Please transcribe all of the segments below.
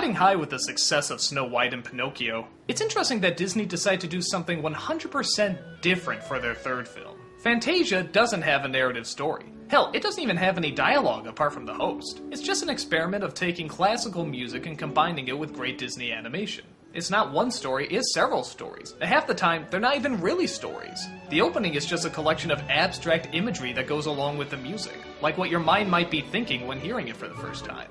Riding high with the success of Snow White and Pinocchio, it's interesting that Disney decided to do something 100% different for their third film. Fantasia doesn't have a narrative story. Hell, it doesn't even have any dialogue apart from the host. It's just an experiment of taking classical music and combining it with great Disney animation. It's not one story, it's several stories. And half the time, they're not even really stories. The opening is just a collection of abstract imagery that goes along with the music, like what your mind might be thinking when hearing it for the first time.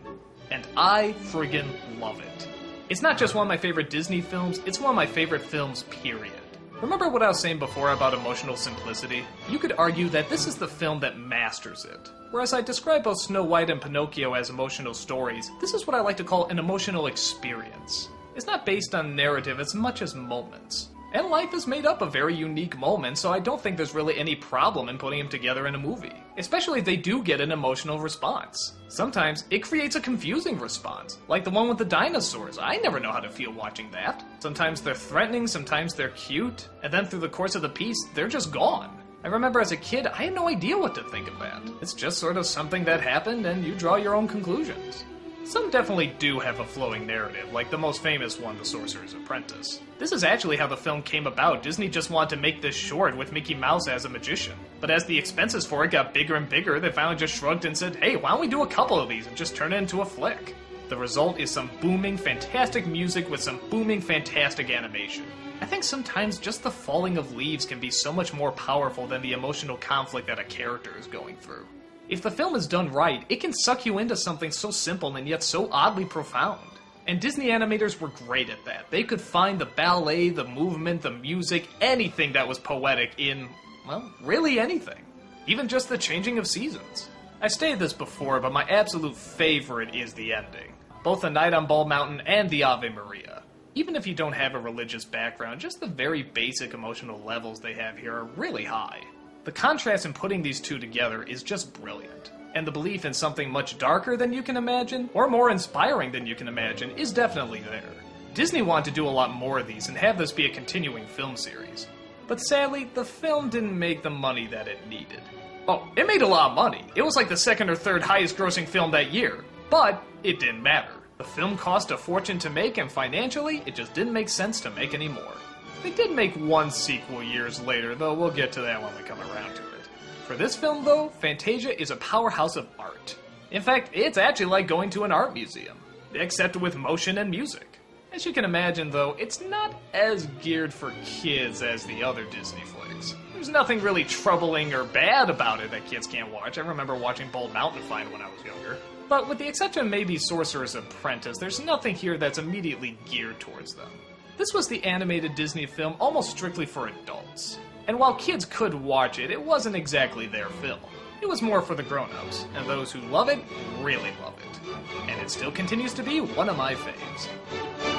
And I friggin' love it. It's not just one of my favorite Disney films, it's one of my favorite films, period. Remember what I was saying before about emotional simplicity? You could argue that this is the film that masters it. Whereas I describe both Snow White and Pinocchio as emotional stories, this is what I like to call an emotional experience. It's not based on narrative as much as moments. And life is made up of very unique moments, so I don't think there's really any problem in putting them together in a movie. Especially if they do get an emotional response. Sometimes it creates a confusing response, like the one with the dinosaurs. I never know how to feel watching that. Sometimes they're threatening, sometimes they're cute, and then through the course of the piece, they're just gone. I remember as a kid, I had no idea what to think of that. It's just sort of something that happened, and you draw your own conclusions. Some definitely do have a flowing narrative, like the most famous one, The Sorcerer's Apprentice. This is actually how the film came about. Disney just wanted to make this short with Mickey Mouse as a magician. But as the expenses for it got bigger and bigger, they finally just shrugged and said, hey, why don't we do a couple of these and just turn it into a flick? The result is some booming, fantastic music with some booming, fantastic animation. I think sometimes just the falling of leaves can be so much more powerful than the emotional conflict that a character is going through. If the film is done right, it can suck you into something so simple and yet so oddly profound. And Disney animators were great at that. They could find the ballet, the movement, the music, anything that was poetic in, well, really anything. Even just the changing of seasons. I stated this before, but my absolute favorite is the ending. Both The Night on Bald Mountain and the Ave Maria. Even if you don't have a religious background, just the very basic emotional levels they have here are really high. The contrast in putting these two together is just brilliant, and the belief in something much darker than you can imagine, or more inspiring than you can imagine, is definitely there. Disney wanted to do a lot more of these and have this be a continuing film series. But sadly, the film didn't make the money that it needed. Oh, it made a lot of money. It was like the second or third highest grossing film that year, but it didn't matter. The film cost a fortune to make, and financially, it just didn't make sense to make anymore. They did make one sequel years later, though we'll get to that when we come around to it. For this film, though, Fantasia is a powerhouse of art. In fact, it's actually like going to an art museum, except with motion and music. As you can imagine, though, it's not as geared for kids as the other Disney flicks. There's nothing really troubling or bad about it that kids can't watch. I remember watching Bald Mountain Find when I was younger. But with the exception of maybe Sorcerer's Apprentice, there's nothing here that's immediately geared towards them. This was the animated Disney film almost strictly for adults. And while kids could watch it, it wasn't exactly their film. It was more for the grown-ups, and those who love it really love it. And it still continues to be one of my faves.